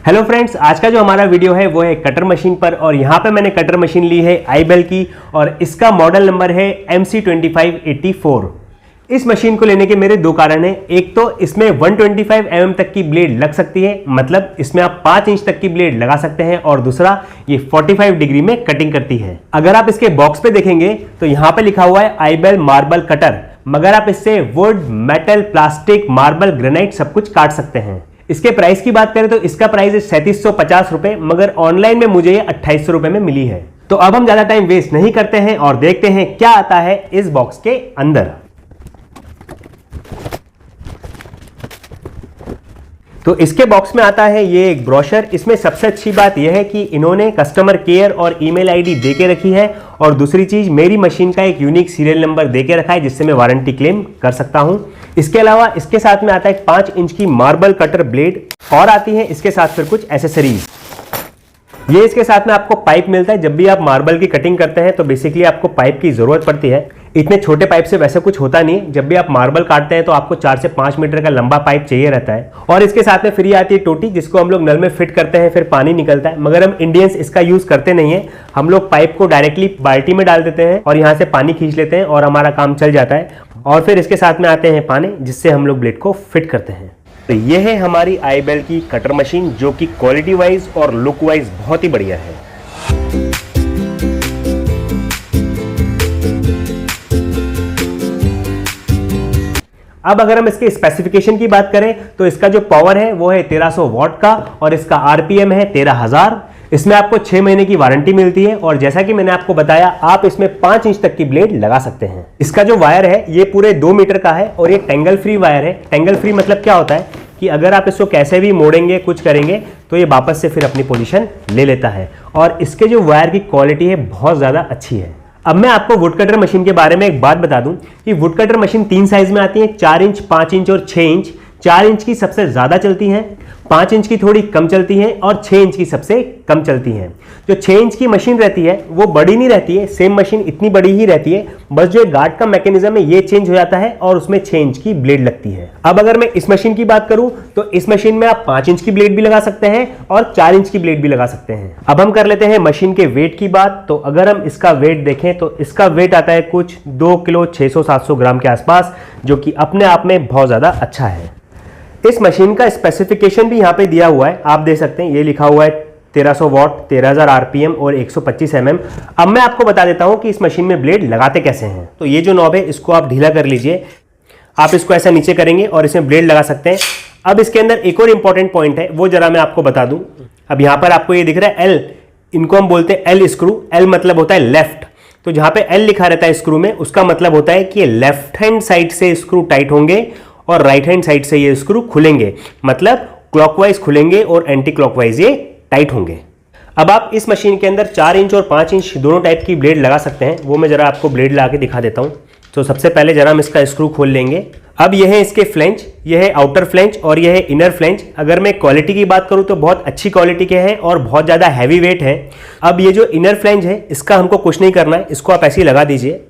Hello friends, आज का जो हमारा वीडियो है वो है कटर मशीन पर। और यहाँ पे मैंने कटर मशीन ली है आईबेल की और इसका मॉडल नंबर है MC2584। इस मशीन को लेने के मेरे दो कारण हैं। एक तो इसमें 125 mm तक की ब्लेड लग सकती है, मतलब इसमें आप 5 इंच तक की ब्लेड लगा सकते हैं। और दूसरा, ये 45 डिग्री में कटिंग करती है। अगर आप इसके बॉक्स पे देखेंगे तो यहाँ पे लिखा हुआ है आईबेल मार्बल कटर, मगर आप इससे would, metal, plastic, marble, granite सब कुछ काट सकते हैं। इसके प्राइस की बात करें तो इसका प्राइस है 3750 रुपए, मगर ऑनलाइन में मुझे ये 2800 रुपए में मिली है। तो अब हम ज्यादा टाइम वेस्ट नहीं करते हैं और देखते हैं क्या आता है इस बॉक्स के अंदर। तो इसके बॉक्स में आता है ये एक ब्रोशर। इसमें सबसे अच्छी बात यह है कि इन्होंने कस्टमर केयर और ईमेल आईडी दे के रखी है, और दूसरी चीज मेरी मशीन का एक यूनिक सीरियल नंबर दे के रखा है जिससे मैं वारंटी क्लेम कर सकता हूं। इसके अलावा इसके साथ में आता है एक 5 इंच की मार्बल कटर ब्लेड, और आती है इसके साथ फिर कुछ एसेसरीज। ये इसके साथ में आपको पाइप मिलता है। जब भी आप मार्बल की कटिंग करते हैं तो बेसिकली आपको पाइप की जरूरत पड़ती है। इतने छोटे पाइप से वैसे कुछ होता नहीं। जब भी आप मार्बल काटते हैं तो आपको 4 से 5 मीटर का लंबा पाइप चाहिए रहता है। और इसके साथ में फ्री आती है टोटी, जिसको हम लोग नल में फिट करते हैं, फिर पानी निकलता है। मगर हम इंडियंस इसका यूज करते नहीं है। हम लोग पाइप को डायरेक्टली बाल्टी में डाल देते हैं और यहाँ से पानी खींच लेते हैं और हमारा काम चल जाता है। और फिर इसके साथ में आते हैं पाने, जिससे हम लोग ब्लेड को फिट करते हैं। तो ये है हमारी आईबेल की कटर मशीन, जो कि क्वालिटी वाइज और लुक वाइज बहुत ही बढ़िया है। अब अगर हम इसके स्पेसिफिकेशन की बात करें तो इसका जो पावर है वो है 1300 वॉट का, और इसका आरपीएम है 13000। इसमें आपको 6 महीने की वारंटी मिलती है, और जैसा कि मैंने आपको बताया आप इसमें 5 इंच तक की ब्लेड लगा सकते हैं। इसका जो वायर है ये पूरे 2 मीटर का है, और ये टेंगल फ्री वायर है। टेंगल फ्री मतलब क्या होता है कि अगर आप इसको कैसे भी मोड़ेंगे, कुछ करेंगे, तो ये वापस से फिर अपनी पोजीशन ले लेता है। और इसके जो वायर की क्वालिटी है बहुत ज़्यादा अच्छी है। अब मैं आपको वुड कटर मशीन के बारे में एक बात बता दूं कि वुड कटर मशीन 3 साइज में आती है, 4 इंच, 5 इंच और 6 इंच। 4 इंच की सबसे ज़्यादा चलती हैं, 5 इंच की थोड़ी कम चलती हैं, और 6 इंच की सबसे कम चलती हैं। जो 6 इंच की मशीन रहती है वो बड़ी नहीं रहती है, सेम मशीन इतनी बड़ी ही रहती है, बस जो गार्ड का मैकेनिज्म है ये चेंज हो जाता है और उसमें 6 इंच की ब्लेड लगती है। अब अगर मैं इस मशीन की बात करूं तो इस मशीन में आप 5 इंच की ब्लेड भी लगा सकते हैं और 4 इंच की ब्लेड भी लगा सकते हैं। अब हम कर लेते हैं मशीन के वेट की बात। तो अगर हम इसका वेट देखें तो इसका वेट आता है कुछ 2 किलो 600-700 ग्राम के आसपास, जो कि अपने आप में बहुत ज़्यादा अच्छा है। इस मशीन का स्पेसिफिकेशन भी यहाँ पे दिया हुआ है, आप देख सकते हैं। ये लिखा हुआ है 1300 वॉट, 13000 आरपीएम और 125 mm। अब मैं आपको बता देता हूँ कि इस मशीन में ब्लेड लगाते कैसे हैं। तो ये जो नॉब है इसको आप ढीला कर लीजिए। आप इसको ऐसा नीचे करेंगे और इसमें ब्लेड लगा सकते हैं। अब इसके अंदर एक और इंपॉर्टेंट पॉइंट है, वो जरा मैं आपको बता दूं। अब यहाँ पर आपको ये दिख रहा है एल, इनको हम बोलते हैं एल स्क्रू। एल मतलब होता है लेफ्ट। तो जहाँ पे एल लिखा रहता है स्क्रू में, उसका मतलब होता है कि ये लेफ्ट हैंड साइड से स्क्रू टाइट होंगे और राइट हैंड साइड से ये स्क्रू खुलेंगे, मतलब क्लॉकवाइज खुलेंगे और एंटी क्लॉकवाइज ये टाइट होंगे। अब आप इस मशीन के अंदर 4 इंच और 5 इंच दोनों टाइप की ब्लेड लगा सकते हैं। वो मैं जरा आपको ब्लेड लगा के दिखा देता हूँ। तो सबसे पहले जरा हम इसका स्क्रू खोल लेंगे। अब यह है इसके फ्लेंच, यह है आउटर फ्लेंच और यह है इनर फ्लेंच। अगर मैं क्वालिटी की बात करूं तो बहुत अच्छी क्वालिटी के हैं और बहुत ज़्यादा हैवी वेट है। अब ये जो इनर फ्लेंच है इसका हमको कुछ नहीं करना है, इसको आप ऐसे ही लगा दीजिए।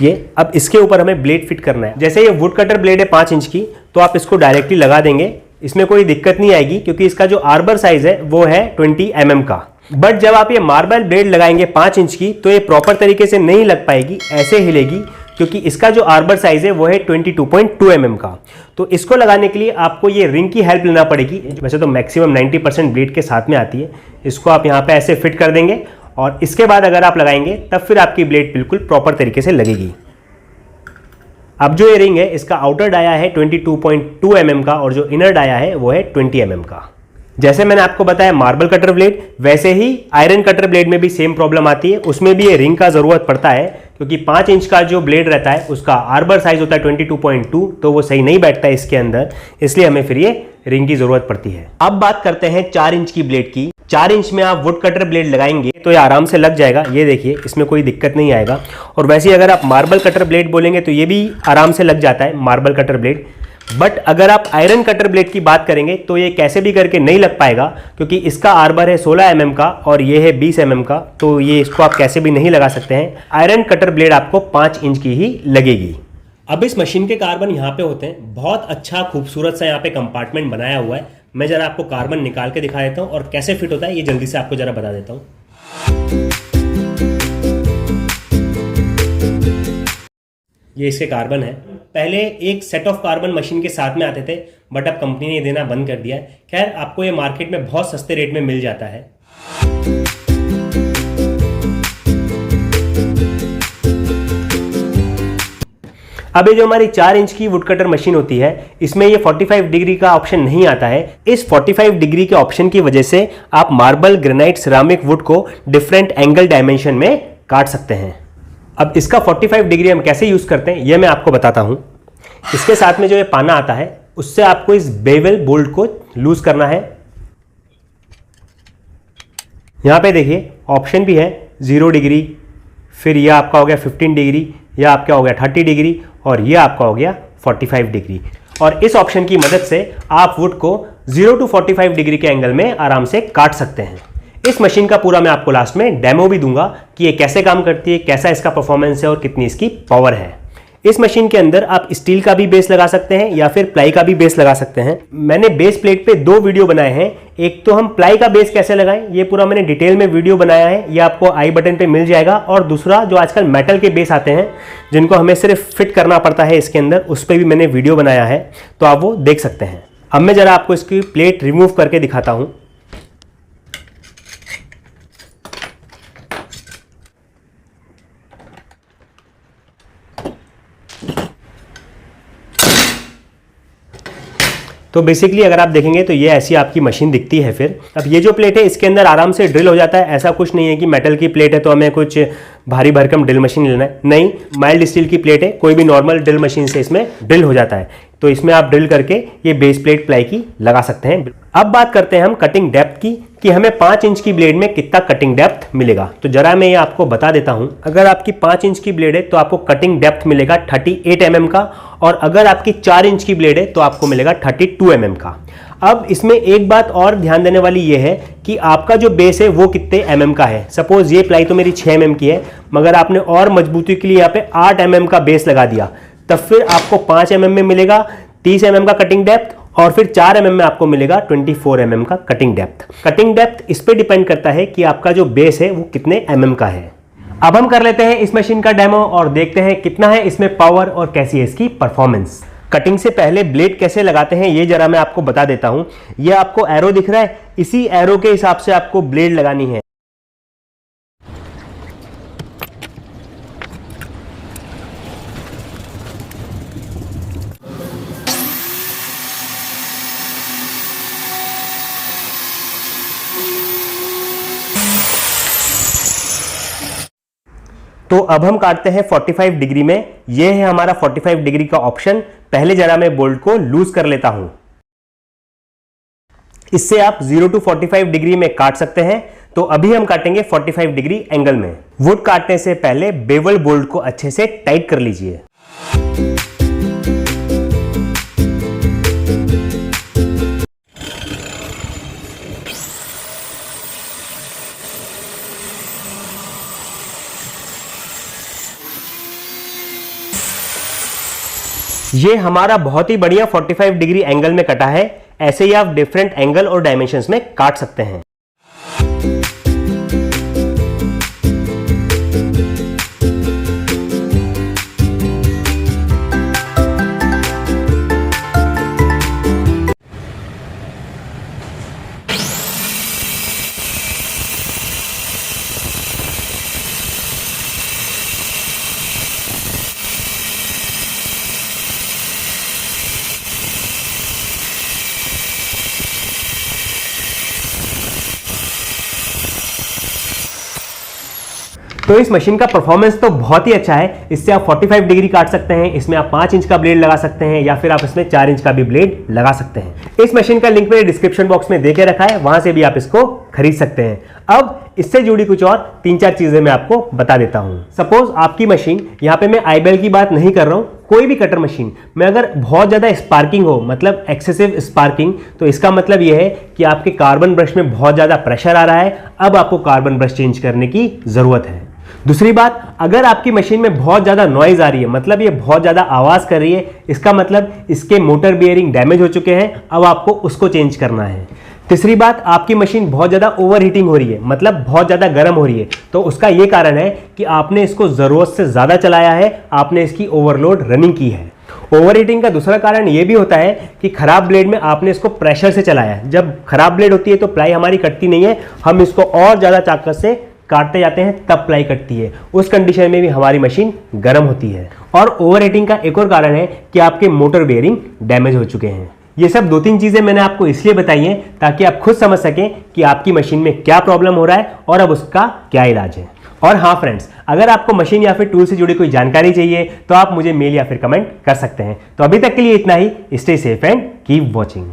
ये अब इसके ऊपर हमें ब्लेड फिट करना है। जैसे ये वुड कटर ब्लेड है 5 इंच की, तो आप इसको डायरेक्टली लगा देंगे, इसमें कोई दिक्कत नहीं आएगी, क्योंकि इसका जो आर्बर साइज है वो है 20 mm का। बट जब आप ये मार्बल ब्लेड लगाएंगे 5 इंच की, तो ये प्रॉपर तरीके से नहीं लग पाएगी, ऐसे हिलेगी, क्योंकि इसका जो आर्बर साइज है वो है 22.2 mm का। तो इसको लगाने के लिए आपको ये रिंग की हेल्प लेना पड़ेगी। वैसे तो मैक्सिमम 90% ब्लेड के साथ में आती है। इसको आप यहाँ पे ऐसे फिट कर देंगे और इसके बाद अगर आप लगाएंगे तब फिर आपकी ब्लेड बिल्कुल प्रॉपर तरीके से लगेगी। अब जो ये रिंग है इसका आउटर डाया है 22.2 mm का, और जो इनर डाया है वो है 20 mm का। जैसे मैंने आपको बताया मार्बल कटर ब्लेड, वैसे ही आयरन कटर ब्लेड में भी सेम प्रॉब्लम आती है। उसमें भी ये रिंग का जरूरत पड़ता है, क्योंकि 5 इंच का जो ब्लेड रहता है उसका आर्बर साइज होता है 22.2, तो वो सही नहीं बैठता है इसके अंदर, इसलिए हमें फिर ये रिंग की जरूरत पड़ती है। अब बात करते हैं 4 इंच की ब्लेड की। 4 इंच में आप वुड कटर ब्लेड लगाएंगे तो ये आराम से लग जाएगा। ये देखिए, इसमें कोई दिक्कत नहीं आएगा। और वैसे अगर आप मार्बल कटर ब्लेड बोलेंगे तो ये भी आराम से लग जाता है, मार्बल कटर ब्लेड। बट अगर आप आयरन कटर ब्लेड की बात करेंगे तो ये कैसे भी करके नहीं लग पाएगा, क्योंकि इसका आर्बर है 16 mm का और ये है 20 mm का, तो ये इसको आप कैसे भी नहीं लगा सकते हैं। आयरन कटर ब्लेड आपको 5 इंच की ही लगेगी। अब इस मशीन के कार्बन यहाँ पे होते हैं, बहुत अच्छा खूबसूरत सा यहाँ पे कंपार्टमेंट बनाया हुआ है। मैं जरा आपको कार्बन निकाल के दिखा देता हूँ और कैसे फिट होता है ये जल्दी से आपको जरा बता देता हूँ। ये इसके कार्बन है। पहले एक सेट ऑफ कार्बन मशीन के साथ में आते थे, बट अब कंपनी ने ये देना बंद कर दिया है। खैर, आपको ये मार्केट में बहुत सस्ते रेट में मिल जाता है। अब ये जो हमारी 4 इंच की वुड कटर मशीन होती है, इसमें ये 45 डिग्री का ऑप्शन नहीं आता है। इस 45 डिग्री के ऑप्शन की वजह से आप मार्बल, ग्रेनाइट, सिरामिक वुड को डिफरेंट एंगल डायमेंशन में काट सकते हैं। अब इसका 45 डिग्री हम कैसे यूज करते हैं ये मैं आपको बताता हूं। इसके साथ में जो ये पाना आता है, उससे आपको इस बेवल बोल्ट को लूज करना है। यहां पे देखिए ऑप्शन भी है 0 डिग्री, फिर यह आपका हो गया 15 डिग्री, यह आपका हो गया 30 डिग्री और यह आपका हो गया 45 डिग्री। और इस ऑप्शन की मदद से आप वुड को 0 to 45 डिग्री के एंगल में आराम से काट सकते हैं। इस मशीन का पूरा मैं आपको लास्ट में डेमो भी दूंगा कि ये कैसे काम करती है, कैसा इसका परफॉर्मेंस है और कितनी इसकी पावर है। इस मशीन के अंदर आप स्टील का भी बेस लगा सकते हैं या फिर प्लाई का भी बेस लगा सकते हैं। मैंने बेस प्लेट पे 2 वीडियो बनाए हैं। एक तो हम प्लाई का बेस कैसे लगाएं, ये पूरा मैंने डिटेल में वीडियो बनाया है, ये आपको आई बटन पे मिल जाएगा। और दूसरा जो आजकल मेटल के बेस आते हैं जिनको हमें सिर्फ फिट करना पड़ता है इसके अंदर, उस पर भी मैंने वीडियो बनाया है, तो आप वो देख सकते हैं। अब मैं जरा आपको इसकी प्लेट रिमूव करके दिखाता हूँ। तो बेसिकली अगर आप देखेंगे तो ये ऐसी आपकी मशीन दिखती है। फिर अब ये जो प्लेट है इसके अंदर आराम से ड्रिल हो जाता है। ऐसा कुछ नहीं है कि मेटल की प्लेट है तो हमें कुछ भारी भरकम ड्रिल मशीन लेना है, नहीं, माइल्ड स्टील की प्लेट है, कोई भी नॉर्मल ड्रिल मशीन से इसमें ड्रिल हो जाता है। तो इसमें आप ड्रिल करके ये बेस प्लेट प्लाई की लगा सकते हैं। अब बात करते हैं हम कटिंग डेप्थ की, कि हमें 5 इंच की ब्लेड में कितना कटिंग डेप्थ मिलेगा। तो जरा मैं ये आपको बता देता हूं। अगर आपकी 5 इंच की ब्लेड है तो आपको कटिंग डेप्थ मिलेगा 38 mm का, और अगर आपकी 4 इंच की ब्लेड है तो आपको मिलेगा 32 mm का। अब इसमें एक बात और ध्यान देने वाली ये है कि आपका जो बेस है वो कितने mm का है। सपोज ये प्लाई तो मेरी 6 mm की है, मगर आपने और मजबूती के लिए यहाँ पे 8 mm का बेस लगा दिया, तब फिर आपको 5 mm में मिलेगा 30 mm का कटिंग डेप्थ, और फिर 4 mm में आपको मिलेगा 24 mm का कटिंग डेप्थ। कटिंग डेप्थ इस पे डिपेंड करता है कि आपका जो बेस है वो कितने mm का है। अब हम कर लेते हैं इस मशीन का डेमो और देखते हैं कितना है इसमें पावर और कैसी है इसकी परफॉर्मेंस। कटिंग से पहले ब्लेड कैसे लगाते हैं ये जरा मैं आपको बता देता हूं। ये आपको एरो दिख रहा है, इसी एरो के हिसाब से आपको ब्लेड लगानी है। तो अब हम काटते हैं 45 डिग्री में। यह है हमारा 45 डिग्री का ऑप्शन। पहले जरा मैं बोल्ट को लूज कर लेता हूं। इससे आप 0 to 45 डिग्री में काट सकते हैं। तो अभी हम काटेंगे 45 डिग्री एंगल में। वुड काटने से पहले बेवल बोल्ट को अच्छे से टाइट कर लीजिए। ये हमारा बहुत ही बढ़िया 45 डिग्री एंगल में कटा है। ऐसे ही आप डिफरेंट एंगल और डायमेंशंस में काट सकते हैं। तो इस मशीन का परफॉर्मेंस तो बहुत ही अच्छा है। इससे आप 45 डिग्री काट सकते हैं, इसमें आप 5 इंच का ब्लेड लगा सकते हैं या फिर आप इसमें 4 इंच का भी ब्लेड लगा सकते हैं। इस मशीन का लिंक मैंने डिस्क्रिप्शन बॉक्स में देके रखा है, वहां से भी आप इसको खरीद सकते हैं। अब इससे जुड़ी कुछ और 3-4 चीजें मैं आपको बता देता हूं। सपोज आपकी मशीन, यहाँ पे मैं आईबेल की बात नहीं कर रहा हूं, कोई भी कटर मशीन में अगर बहुत ज्यादा स्पार्किंग हो, मतलब एक्सेसिव स्पार्किंग, तो इसका मतलब यह है कि आपके कार्बन ब्रश में बहुत ज्यादा प्रेशर आ रहा है। अब आपको कार्बन ब्रश चेंज करने की जरूरत है। दूसरी बात, अगर आपकी मशीन में बहुत ज़्यादा नॉइज आ रही है, मतलब ये बहुत ज़्यादा आवाज़ कर रही है, इसका मतलब इसके मोटर बियरिंग डैमेज हो चुके हैं, अब आपको उसको चेंज करना है। तीसरी बात, आपकी मशीन बहुत ज़्यादा ओवर हीटिंग हो रही है, मतलब बहुत ज़्यादा गर्म हो रही है, तो उसका ये कारण है कि आपने इसको ज़रूरत से ज़्यादा चलाया है, आपने इसकी ओवरलोड रनिंग की है। ओवर हीटिंग का दूसरा कारण ये भी होता है कि खराब ब्लेड में आपने इसको प्रेशर से चलाया है। जब खराब ब्लेड होती है तो प्लाई हमारी कटती नहीं है, हम इसको और ज़्यादा ताकत से काटते जाते हैं तब प्लाई कटती है, उस कंडीशन में भी हमारी मशीन गर्म होती है। और ओवर हीटिंग का एक और कारण है कि आपके मोटर बेयरिंग डैमेज हो चुके हैं। ये सब 2-3 चीजें मैंने आपको इसलिए बताई हैं ताकि आप खुद समझ सकें कि आपकी मशीन में क्या प्रॉब्लम हो रहा है और अब उसका क्या इलाज है। और हाँ फ्रेंड्स, अगर आपको मशीन या फिर टूल से जुड़ी कोई जानकारी चाहिए तो आप मुझे मेल या फिर कमेंट कर सकते हैं। तो अभी तक के लिए इतना ही। Stay safe and keep watching.